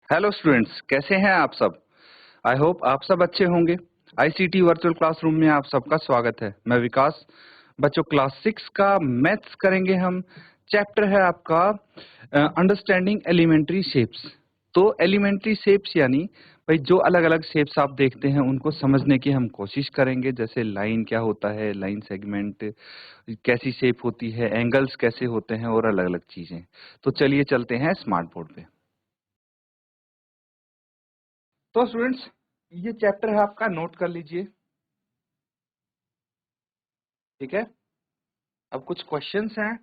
Hello students, कैसे हैं आप सब। आई होप आप सब अच्छे होंगे। आईसीटी वर्चुअल क्लासरूम में आप सबका स्वागत है। मैं विकास। बच्चों, क्लास 6 का मैथ्स करेंगे हम। चैप्टर है आपका अंडरस्टैंडिंग एलिमेंट्री शेप्स। तो एलिमेंट्री शेप्स यानी भाई जो अलग अलग शेप्स आप देखते हैं उनको समझने की हम कोशिश करेंगे। जैसे लाइन क्या होता है, लाइन सेगमेंट कैसी शेप होती है, एंगल्स कैसे होते हैं और अलग अलग चीजें। तो चलिए चलते हैं स्मार्ट बोर्ड पे। तो स्टूडेंट्स, ये चैप्टर है आपका, नोट कर लीजिए। ठीक है। अब कुछ क्वेश्चंस हैं,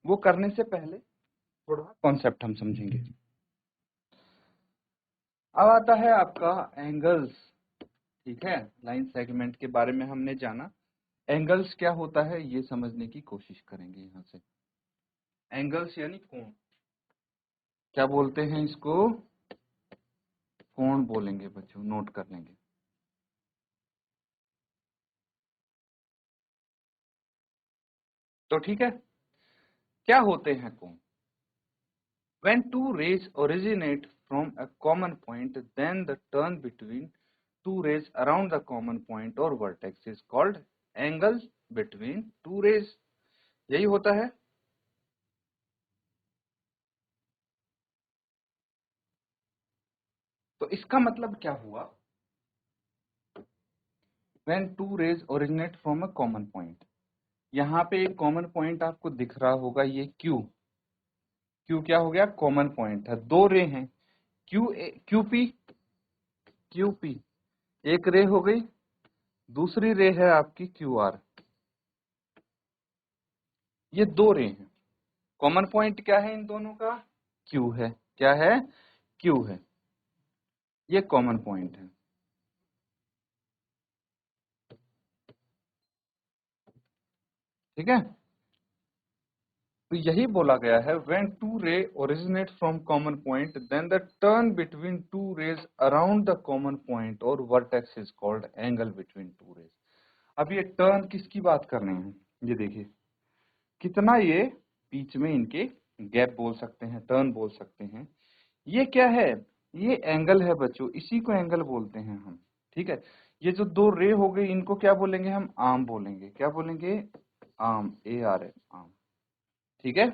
वो करने से पहले थोड़ा कॉन्सेप्ट हम समझेंगे। अब आता है आपका एंगल्स। ठीक है, लाइन सेगमेंट के बारे में हमने जाना। एंगल्स क्या होता है ये समझने की कोशिश करेंगे। यहाँ से एंगल्स यानी कोण, क्या बोलते हैं इसको, कोण बोलेंगे बच्चों, नोट कर लेंगे। तो ठीक है, क्या होते हैं कोण। When two rays originate from a common point, then the turn between two rays around the common point or vertex is called angle between two rays। यही होता है। तो इसका मतलब क्या हुआ, when two rays originate from a common point। यहाँ पे एक कॉमन पॉइंट आपको दिख रहा होगा, ये Q। Q क्या हो गया, कॉमन पॉइंट है। दो रे हैं, QP, QP एक रे हो गई, दूसरी रे है आपकी QR। ये दो रे हैं। कॉमन पॉइंट क्या है इन दोनों का, क्यू है। क्या है, क्यू है। ये कॉमन पॉइंट है। ठीक है। तो यही बोला गया है, when two ray originate from common point then the turn between two rays around the common point और vertex is called angle between two rays. अब ये टर्न किसकी बात कर रहे हैं, ये देखिए कितना ये बीच में इनके गैप बोल सकते हैं, टर्न बोल सकते हैं। ये क्या है, ये एंगल है बच्चों, इसी को एंगल बोलते हैं हम। ठीक है। ये जो दो रे हो गई इनको क्या बोलेंगे हम, आर्म बोलेंगे। क्या बोलेंगे, आर्म, ARM, आर्म। ठीक है,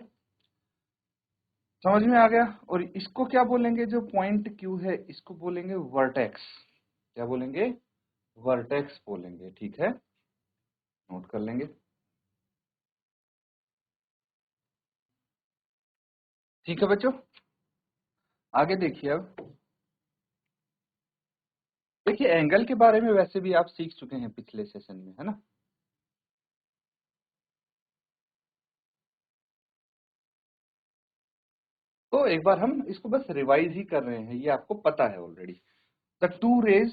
समझ में आ गया। और इसको क्या बोलेंगे, जो पॉइंट क्यू है इसको बोलेंगे वर्टेक्स। क्या बोलेंगे, वर्टेक्स बोलेंगे। ठीक है, नोट कर लेंगे। ठीक है बच्चों, आगे देखिए। अब देखिए एंगल के बारे में वैसे भी आप सीख चुके हैं पिछले सेशन में, है ना। तो एक बार हम इसको बस रिवाइज ही कर रहे हैं, ये आपको पता है already. The two rays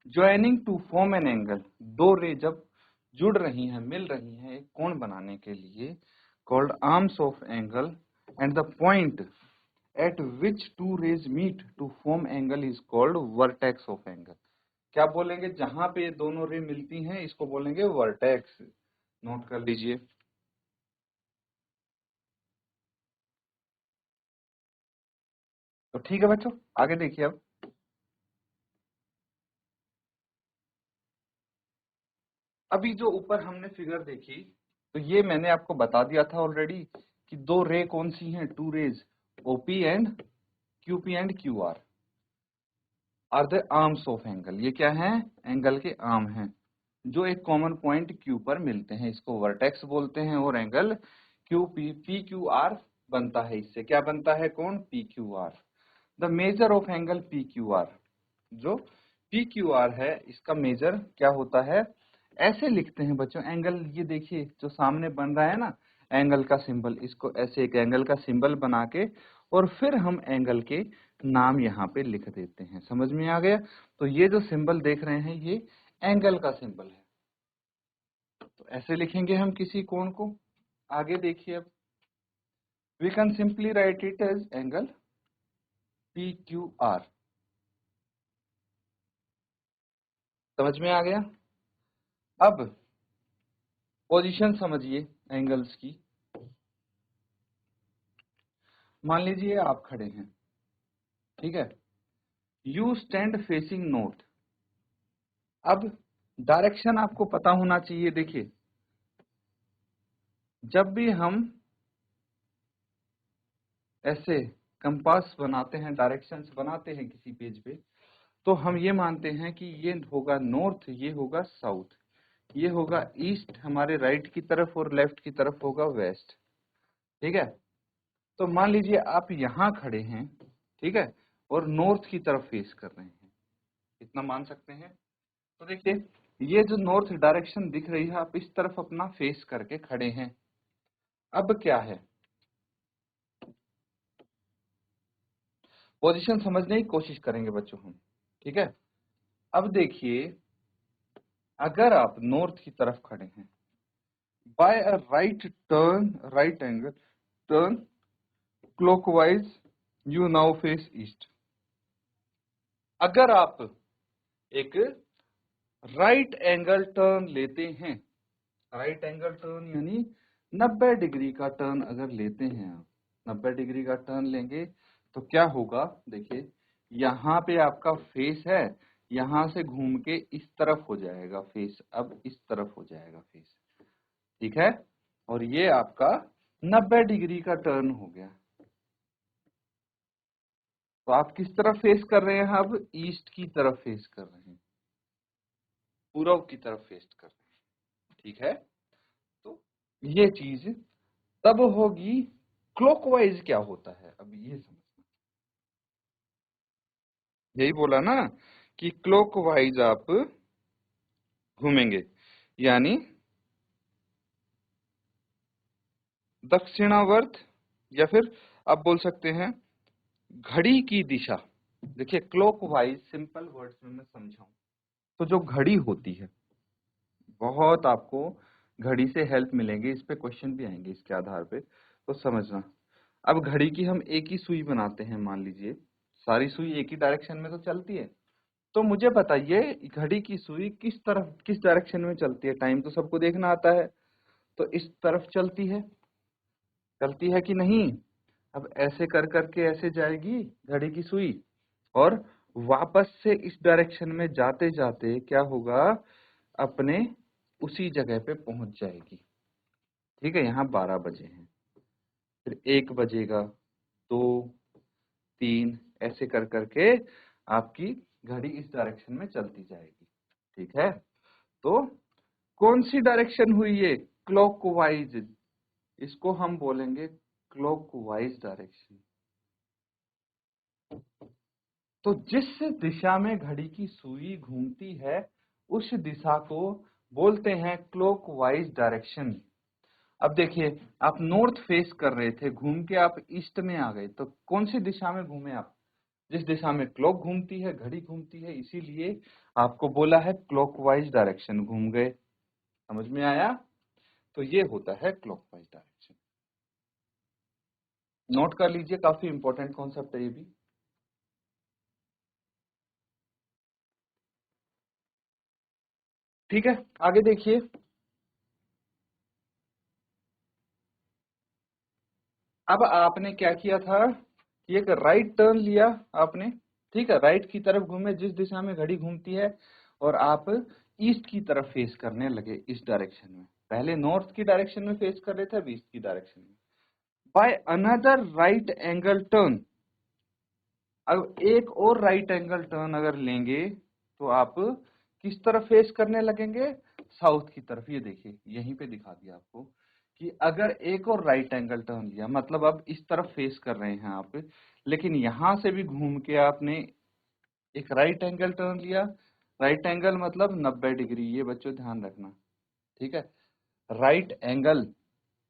joining to form an angle. दो रे जब जुड़ रही हैं, मिल रही हैं एक कोण बनाने के लिए, called arms of angle, and the point at which two rays meet to form angle is called vertex of angle. क्या बोलेंगे, जहां पे ये दोनों रे मिलती हैं इसको बोलेंगे वर्टेक्स। नोट कर लीजिए। तो ठीक है बच्चों, आगे देखिए। अब अभी जो ऊपर हमने फिगर देखी, तो ये मैंने आपको बता दिया था ऑलरेडी कि दो रे कौन सी हैं, two rays, OP and QP and QR are the arms of angle. ये क्या है, एंगल के आर्म हैं जो एक कॉमन पॉइंट Q पर मिलते हैं। इसको वर्टेक्स बोलते हैं। और एंगल QP PQR बनता है। इससे क्या बनता है, कौन, PQR। The measure of angle PQR, जो PQR है इसका मेजर क्या होता है, ऐसे लिखते हैं बच्चों एंगल। ये देखिए जो सामने बन रहा है ना एंगल का सिंबल, इसको ऐसे एक एंगल का सिंबल बना के और फिर हम एंगल के नाम यहाँ पे लिख देते हैं। समझ में आ गया। तो ये जो सिंबल देख रहे हैं ये एंगल का सिंबल है। तो ऐसे लिखेंगे हम किसी कोण को। आगे देखिए। अब we can simply write it as angle PQR। समझ में आ गया। अब पोजीशन समझिए एंगल्स की। मान लीजिए आप खड़े हैं, ठीक है। You stand facing north. अब डायरेक्शन आपको पता होना चाहिए। देखिए, जब भी हम ऐसे कंपास बनाते हैं, डायरेक्शंस बनाते हैं किसी पेज पे, तो हम ये मानते हैं कि ये होगा नॉर्थ, ये होगा साउथ, ये होगा ईस्ट हमारे राइट की तरफ, और लेफ्ट की तरफ होगा वेस्ट। ठीक है। तो मान लीजिए आप यहाँ खड़े हैं, ठीक है, और नॉर्थ की तरफ फेस कर रहे हैं, इतना मान सकते हैं। तो देखिए, ये जो नॉर्थ डायरेक्शन दिख रही है, आप इस तरफ अपना फेस करके खड़े हैं। अब क्या है, पोजीशन समझने की कोशिश करेंगे बच्चों हम। ठीक है। अब देखिए, अगर आप नॉर्थ की तरफ खड़े हैं, by a right turn, right angle turn clockwise, you now face east. अगर आप एक राइट एंगल टर्न लेते हैं, राइट एंगल टर्न यानी 90 डिग्री का टर्न अगर लेते हैं आप, 90 डिग्री का टर्न लेंगे तो क्या होगा, देखिए यहाँ पे आपका फेस है, यहां से घूम के इस तरफ हो जाएगा फेस, अब इस तरफ हो जाएगा फेस। ठीक है। और ये आपका 90 डिग्री का टर्न हो गया। तो आप किस तरफ फेस कर रहे हैं, अब ईस्ट की तरफ फेस कर रहे हैं, पूर्व की तरफ फेस कर रहे हैं। ठीक है। तो ये चीज तब होगी। क्लॉकवाइज क्या होता है, अब ये समझना। यही बोला ना कि क्लॉकवाइज आप घूमेंगे, यानी दक्षिणावर्त, या फिर आप बोल सकते हैं घड़ी की दिशा। देखिए, क्लॉकवाइज सिंपल वर्ड्स में मैं समझाऊं तो जो घड़ी होती है, बहुत आपको घड़ी से हेल्प मिलेंगे, इस पे क्वेश्चन भी आएंगे इसके आधार पे, तो समझना। अब घड़ी की हम एक ही सुई बनाते हैं, मान लीजिए सारी सुई एक ही डायरेक्शन में तो चलती है। तो मुझे बताइए, घड़ी की सुई किस तरफ, किस डायरेक्शन में चलती है, टाइम तो सबको देखना आता है, तो इस तरफ चलती है कि नहीं। अब ऐसे कर करके ऐसे जाएगी घड़ी की सुई, और वापस से इस डायरेक्शन में जाते जाते क्या होगा, अपने उसी जगह पे पहुंच जाएगी। ठीक है। यहाँ 12 बजे हैं, फिर 1 बजेगा, 2, 3, ऐसे कर करके आपकी घड़ी इस डायरेक्शन में चलती जाएगी। ठीक है। तो कौन सी डायरेक्शन हुई ये, क्लॉकवाइज, इसको हम बोलेंगे क्लॉकवाइज डायरेक्शन। तो जिस दिशा में घड़ी की सुई घूमती है, उस दिशा को बोलते हैं क्लॉकवाइज डायरेक्शन। अब देखिए, आप नॉर्थ फेस कर रहे थे, घूम के आप ईस्ट में आ गए, तो कौन सी दिशा में घूमे आप, जिस दिशा में क्लॉक घूमती है, घड़ी घूमती है, इसीलिए आपको बोला है क्लॉकवाइज डायरेक्शन, घूम गए। समझ में आया। तो ये होता है क्लॉकवाइज डायरेक्शन। नोट कर लीजिए, काफी इंपॉर्टेंट कॉन्सेप्ट है ये भी। ठीक है, आगे देखिए। अब आपने क्या किया था कि एक राइट टर्न लिया आपने, ठीक है, राइट की तरफ घूमे जिस दिशा में घड़ी घूमती है, और आप ईस्ट की तरफ फेस करने लगे इस डायरेक्शन में। पहले नॉर्थ की डायरेक्शन में फेस कर रहे थे, अब ईस्ट की डायरेक्शन में। By another right angle turn, अब एक और राइट एंगल टर्न अगर लेंगे तो आप किस तरफ फेस करने लगेंगे, साउथ की तरफ। ये देखिए, यहीं पे दिखा दिया आपको कि अगर एक और राइट एंगल टर्न लिया, मतलब अब इस तरफ फेस कर रहे हैं आप, लेकिन यहां से भी घूम के आपने एक राइट एंगल टर्न लिया। राइट एंगल मतलब 90 डिग्री, ये बच्चों ध्यान रखना। ठीक है। राइट एंगल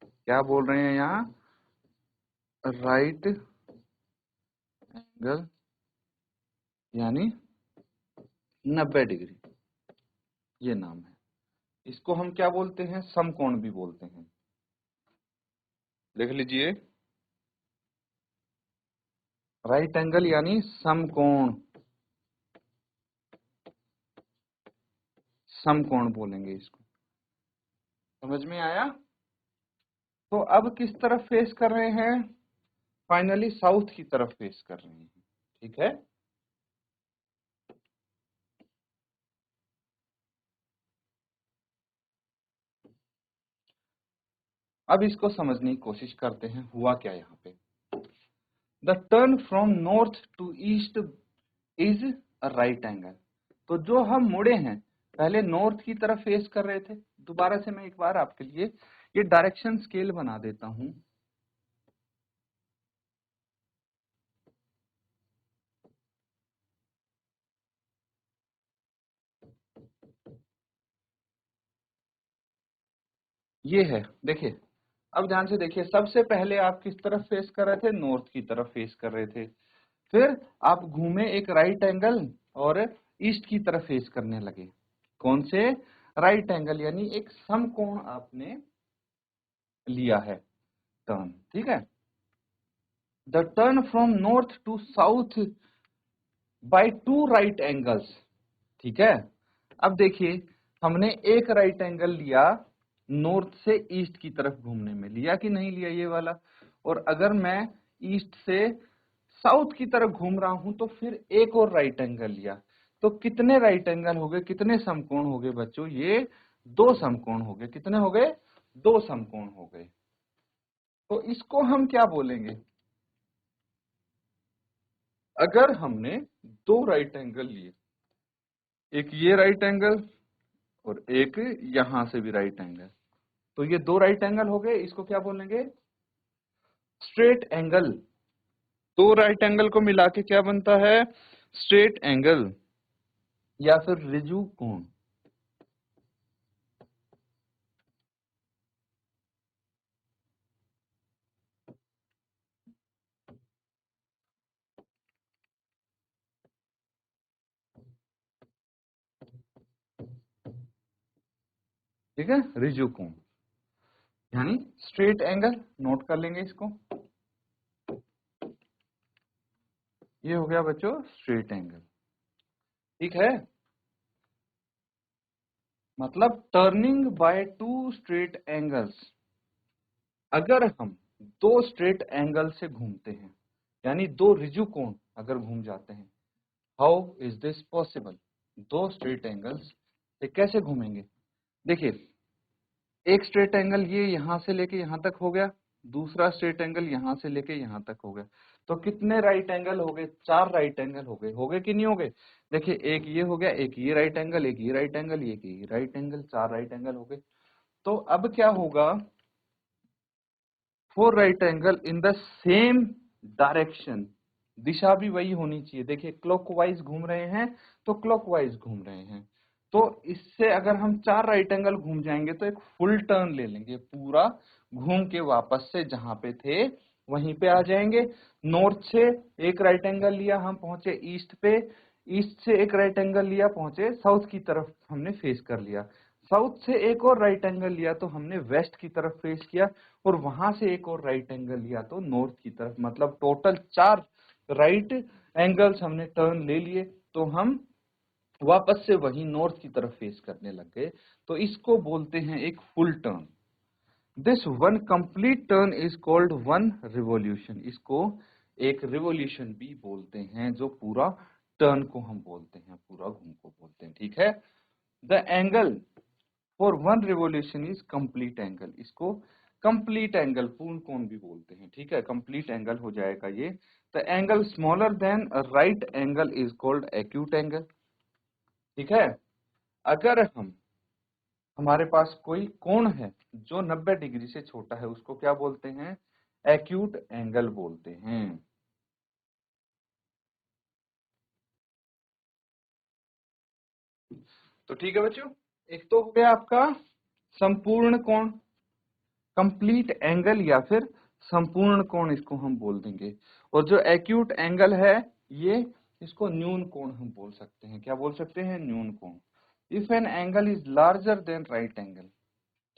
क्या बोल रहे हैं यहाँ, राइट एंगल यानी 90 डिग्री, ये नाम है। इसको हम क्या बोलते हैं, समकोण भी बोलते हैं। देख लीजिए, राइट एंगल यानी समकोण, समकोण बोलेंगे इसको। समझ में आया। तो अब किस तरफ फेस कर रहे हैं, फाइनली साउथ की तरफ फेस कर रहे हैं। ठीक है। अब इसको समझने की कोशिश करते हैं, हुआ क्या यहाँ पे। The turn from north to east is a right angle. तो जो हम मुड़े हैं, पहले नॉर्थ की तरफ फेस कर रहे थे। दोबारा से मैं एक बार आपके लिए ये डायरेक्शन स्केल बना देता हूं। ये है, देखिए। अब ध्यान से देखिए, सबसे पहले आप किस तरफ फेस कर रहे थे? नॉर्थ की तरफ फेस कर रहे थे। फिर आप घूमे एक राइट एंगल और ईस्ट की तरफ फेस करने लगे। कौन से? राइट एंगल, यानी एक समकोण आपने लिया है टर्न, ठीक है। The turn from north to south by two right angles, ठीक है। अब देखिए, हमने एक राइट एंगल लिया नॉर्थ से ईस्ट की तरफ घूमने में, लिया कि नहीं लिया ये वाला। और अगर मैं ईस्ट से साउथ की तरफ घूम रहा हूं तो फिर एक और राइट एंगल लिया। तो कितने राइट एंगल हो गए, कितने समकोण हो गए बच्चों? ये दो समकोण हो गए। कितने हो गए? दो समकोण हो गए। तो इसको हम क्या बोलेंगे? अगर हमने दो राइट एंगल लिए, एक ये राइट एंगल और एक यहां से भी राइट एंगल, तो ये दो राइट एंगल हो गए, इसको क्या बोलेंगे? Straight angle. दो राइट एंगल को मिला के क्या बनता है? स्ट्रेट एंगल या फिर ऋजु कोण। ठीक है, ऋजु कोण यानी स्ट्रेट एंगल। नोट कर लेंगे इसको। ये हो गया बच्चों स्ट्रेट एंगल, ठीक है। मतलब turning by two straight angles. अगर हम दो स्ट्रेट एंगल से घूमते हैं, यानी दो ऋजु कोण अगर घूम जाते हैं, हाउ इज दिस पॉसिबल? दो स्ट्रेट एंगल्स से कैसे घूमेंगे? देखिए, एक स्ट्रेट एंगल ये यहां से लेके यहां तक हो गया, दूसरा स्ट्रेट एंगल यहां से लेके यहां तक हो गया। तो कितने राइट एंगल हो गए? चार राइट एंगल हो गए। हो गए कि नहीं हो गए? देखिए, एक ये हो गया, एक ये राइट एंगल, एक ये राइट एंगल, एक ये राइट एंगल, चार राइट एंगल हो गए। तो अब क्या होगा? Four right angle in the same direction. दिशा भी वही होनी चाहिए। देखिए, क्लॉकवाइज घूम रहे हैं तो क्लॉकवाइज घूम रहे हैं। तो इससे अगर हम चार राइट एंगल घूम जाएंगे तो एक फुल टर्न ले लेंगे, पूरा घूम के वापस से जहां पे थे वहीं पे आ जाएंगे। नॉर्थ से एक राइट एंगल लिया, हम पहुंचे ईस्ट पे। ईस्ट से एक राइट एंगल लिया, पहुंचे साउथ की तरफ, हमने फेस कर लिया। साउथ से एक और राइट एंगल लिया तो हमने वेस्ट की तरफ फेस किया, और वहां से एक और राइट एंगल लिया तो नॉर्थ की तरफ। मतलब टोटल चार राइट एंगल्स हमने टर्न ले लिए, तो हम वापस से वही नॉर्थ की तरफ फेस करने लग गए। तो इसको बोलते हैं एक full turn. This one complete turn is called one revolution. इसको एक रिवॉल्यूशन भी बोलते हैं, जो पूरा टर्न को हम बोलते हैं, पूरा घूम को बोलते हैं, ठीक है। The angle for one revolution is complete angle. इसको कंप्लीट एंगल, पूर्ण कोण भी बोलते हैं, ठीक है। कंप्लीट एंगल हो जाएगा ये। The angle smaller than a right angle is called acute angle, ठीक है। अगर हमारे पास कोई कोण है जो 90 डिग्री से छोटा है, उसको क्या बोलते हैं? एक्यूट एंगल बोलते हैं। तो ठीक है बच्चों, एक तो हो गया आपका संपूर्ण कोण, कंप्लीट एंगल, या फिर संपूर्ण कोण इसको हम बोल देंगे। और जो एक्यूट एंगल है, ये इसको न्यून कोण हम बोल सकते हैं। क्या बोल सकते हैं? न्यून कोण। If an angle is larger than right angle,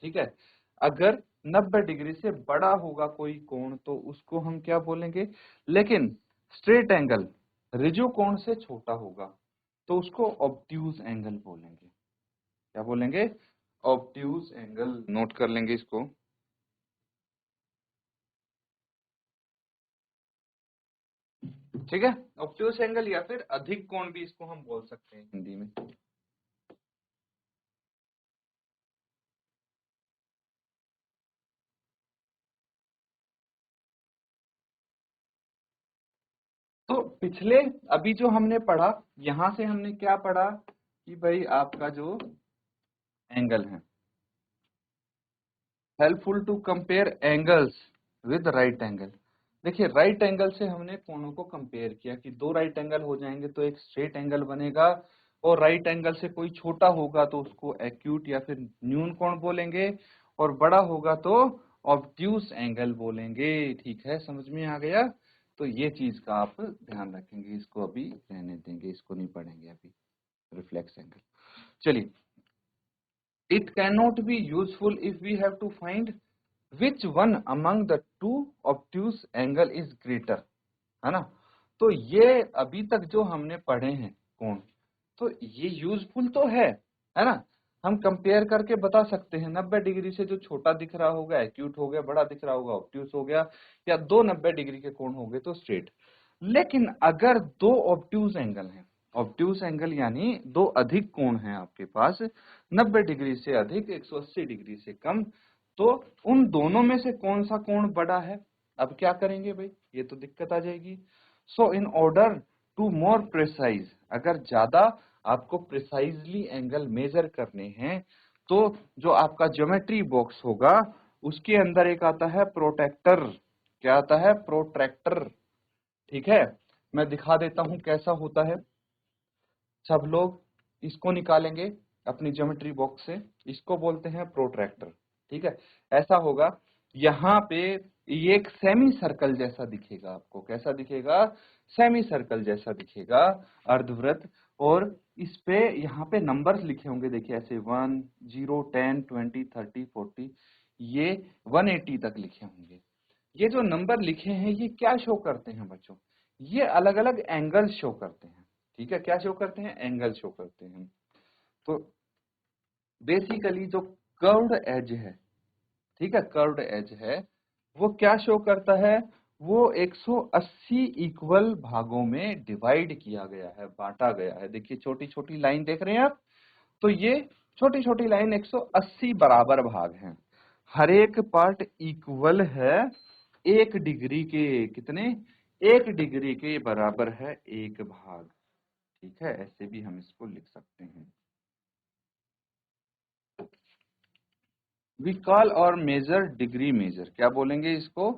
ठीक है। अगर 90 डिग्री से बड़ा होगा कोई कोण तो उसको हम क्या बोलेंगे? लेकिन स्ट्रेट एंगल ऋजु कोण से छोटा होगा तो उसको ऑब्ट्यूज एंगल बोलेंगे। क्या बोलेंगे? Obtuse angle. नोट कर लेंगे इसको। ठीक है, ऑब्ट्यूस एंगल या फिर अधिक कोण भी इसको हम बोल सकते हैं हिंदी में। तो पिछले अभी जो हमने पढ़ा, यहां से हमने क्या पढ़ा कि भाई आपका जो एंगल है, helpful to compare angles with right angle. देखिए राइट एंगल से हमने कोणों को कंपेयर किया कि दो राइट एंगल हो जाएंगे तो एक स्ट्रेट एंगल बनेगा, और राइट एंगल से कोई छोटा होगा तो उसको एक्यूट या फिर न्यून कोण बोलेंगे, और बड़ा होगा तो ऑब्ट्यूस एंगल बोलेंगे। ठीक है, समझ में आ गया? तो ये चीज का आप ध्यान रखेंगे, इसको अभी रहने देंगे, इसको नहीं पढ़ेंगे अभी, रिफ्लेक्स एंगल। चलिए, it cannot be useful if we have to find which one among the two obtuse angle is greater, है ना? तो ये अभी तक जो हमने पढ़े हैं कोण, तो ये यूजफुल तो है ना? हम कंपेयर करके बता सकते हैं 90 डिग्री से जो छोटा दिख रहा होगा एक्यूट हो गया, बड़ा दिख रहा होगा ऑब्ट्यूस हो गया, या दो 90 डिग्री के कोण हो गए तो स्ट्रेट। लेकिन अगर दो ऑब्ट्यूस एंगल हैं, ऑब्ट्यूस एंगल यानी दो अधिक कोण हैं आपके पास, 90 डिग्री से अधिक, 180 डिग्री से कम, तो उन दोनों में से कौन सा कोण बड़ा है? अब क्या करेंगे भाई, ये तो दिक्कत आ जाएगी। So in order to more precise, अगर ज्यादा आपको प्रिसाइजली एंगल मेजर करने हैं, तो जो आपका ज्योमेट्री बॉक्स होगा उसके अंदर एक आता है प्रोटेक्टर। क्या आता है? प्रोट्रैक्टर। ठीक है, मैं दिखा देता हूं कैसा होता है। सब लोग इसको निकालेंगे अपनी ज्योमेट्री बॉक्स से, इसको बोलते हैं प्रोट्रैक्टर। ठीक है, ऐसा होगा, यहाँ पे ये एक सेमी सर्कल जैसा दिखेगा आपको। कैसा दिखेगा? सेमी सर्कल जैसा दिखेगा, अर्धवृत्त। और इस पे यहाँ पे नंबर्स लिखे होंगे, देखिए ऐसे 1 0 10 20 30 40, ये 180 तक लिखे होंगे। ये जो नंबर लिखे हैं ये क्या शो करते हैं बच्चों? ये अलग अलग एंगल शो करते हैं। ठीक है, क्या शो करते हैं? एंगल शो करते हैं। तो बेसिकली जो कर्व्ड एज है, ठीक है, कर्व्ड एज है, वो क्या शो करता है? वो 180 इक्वल भागों में डिवाइड किया गया है, बांटा गया है। देखिए छोटी छोटी लाइन देख रहे हैं आप, तो ये छोटी छोटी लाइन 180 बराबर भाग हैं, हर एक पार्ट इक्वल है 1 डिग्री के। कितने? 1 डिग्री के बराबर है एक भाग। ठीक है, ऐसे भी हम इसको लिख सकते हैं। वी कॉल और मेजर डिग्री मेजर, क्या बोलेंगे इसको?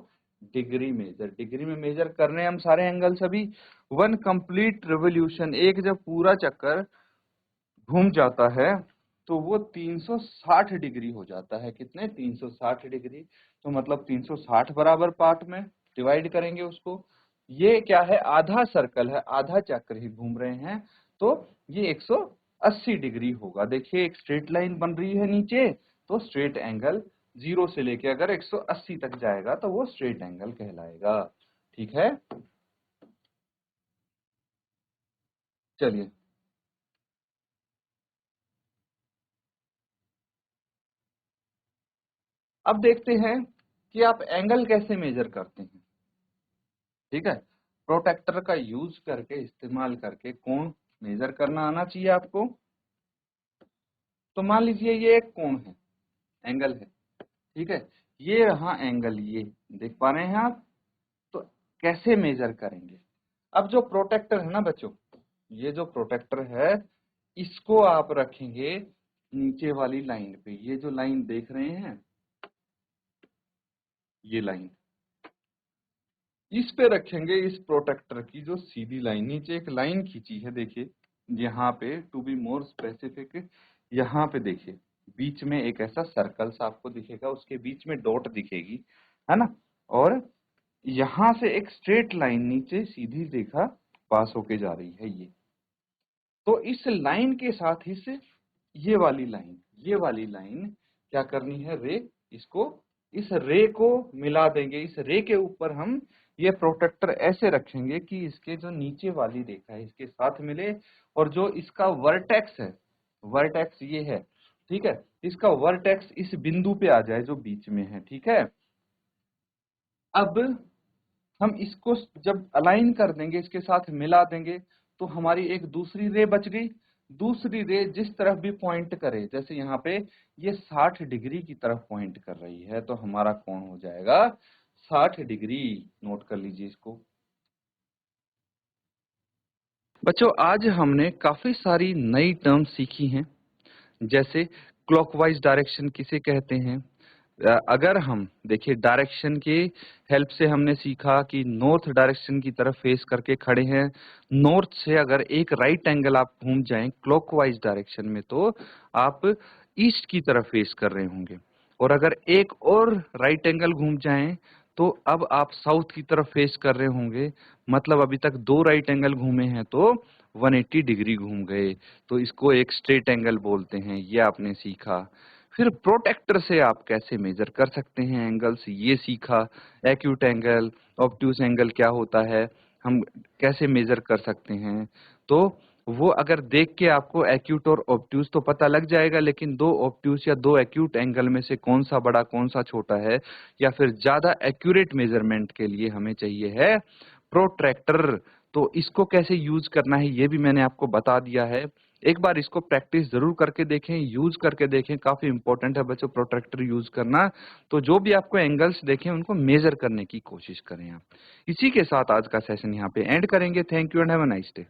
Degree measure. डिग्री में मेजर कर रहे हैं हम सारे एंगल सभी। वन कंप्लीट रिवोल्यूशन, एक जब पूरा चक्कर घूम जाता है तो वो 360 डिग्री हो जाता है। कितने? 360 डिग्री। तो मतलब 360 बराबर पार्ट में डिवाइड करेंगे उसको। ये क्या है? आधा सर्कल है, आधा चक्कर ही घूम रहे हैं, तो ये 180 डिग्री होगा। देखिए एक स्ट्रेट लाइन बन रही है नीचे, तो स्ट्रेट एंगल 0 से लेके अगर 180 तक जाएगा तो वो स्ट्रेट एंगल कहलाएगा। ठीक है, चलिए अब देखते हैं कि आप एंगल कैसे मेजर करते हैं। ठीक है, प्रोटेक्टर का यूज करके, इस्तेमाल करके कोण मेजर करना आना चाहिए आपको। तो मान लीजिए ये एक कोण है, एंगल है। ठीक है, ये रहा एंगल, ये देख पा रहे हैं आप? तो कैसे मेजर करेंगे? अब जो प्रोटेक्टर है ना बच्चों, ये जो प्रोटेक्टर है, इसको आप रखेंगे नीचे वाली लाइन पे। ये जो लाइन देख रहे हैं, ये लाइन, इस पे रखेंगे इस प्रोटेक्टर की जो सीधी लाइन, नीचे एक लाइन खींची है देखिए, यहाँ पे टू बी मोर स्पेसिफिक, यहाँ पे देखिए बीच में एक ऐसा सर्कल सा आपको दिखेगा, उसके बीच में डॉट दिखेगी, है ना? और यहाँ से एक स्ट्रेट लाइन नीचे सीधी रेखा पास होके जा रही है ये। तो इस लाइन के साथ इस ये वाली लाइन, ये वाली लाइन क्या करनी है? रे, इसको, इस रे को मिला देंगे। इस रे के ऊपर हम ये प्रोटेक्टर ऐसे रखेंगे कि इसके जो नीचे वाली रेखा है इसके साथ मिले, और जो इसका वर्टेक्स है, वर्टेक्स ये है, ठीक है, इसका वर्टेक्स इस बिंदु पे आ जाए जो बीच में है। ठीक है, अब हम इसको जब अलाइन कर देंगे, इसके साथ मिला देंगे, तो हमारी एक दूसरी रे बच गई। दूसरी रे जिस तरफ भी पॉइंट करे, जैसे यहाँ पे ये 60 डिग्री की तरफ पॉइंट कर रही है, तो हमारा कोण हो जाएगा 60 डिग्री। नोट कर लीजिए इसको। बच्चों, आज हमने काफी सारी नई टर्म सीखी हैं, जैसे क्लॉकवाइज डायरेक्शन किसे कहते हैं। अगर हम देखिए डायरेक्शन के हेल्प से हमने सीखा कि नॉर्थ डायरेक्शन की तरफ फेस करके खड़े हैं। नॉर्थ से अगर एक राइट एंगल आप घूम जाएं क्लॉकवाइज डायरेक्शन में, तो आप ईस्ट की तरफ फेस कर रहे होंगे। और अगर एक और राइट एंगल घूम जाएं, तो अब आप साउथ की तरफ फेस कर रहे होंगे। मतलब अभी तक दो राइट एंगल घूमे हैं, तो 180 डिग्री घूम गए, तो इसको एक स्ट्रेट एंगल बोलते हैं। ये आपने सीखा। फिर प्रोटेक्टर से आप कैसे मेजर कर सकते हैं एंगल्स, ये सीखा। एक्यूट एंगल, ऑब्ट्यूज एंगल क्या होता है, हम कैसे मेजर कर सकते हैं। तो वो अगर देख के आपको एक्यूट और ऑब्ट्यूज तो पता लग जाएगा, लेकिन दो ऑब्ट्यूज या दो एक्यूट एंगल में से कौन सा बड़ा कौन सा छोटा है, या फिर ज्यादा एक्यूरेट मेजरमेंट के लिए हमें चाहिए है प्रोट्रैक्टर। तो इसको कैसे यूज करना है ये भी मैंने आपको बता दिया है। एक बार इसको प्रैक्टिस जरूर करके देखें, यूज करके देखें, काफी इंपॉर्टेंट है बच्चों प्रोट्रैक्टर यूज करना। तो जो भी आपको एंगल्स देखें उनको मेजर करने की कोशिश करें आप। इसी के साथ आज का सेशन यहाँ पे एंड करेंगे। Thank you and have a nice day.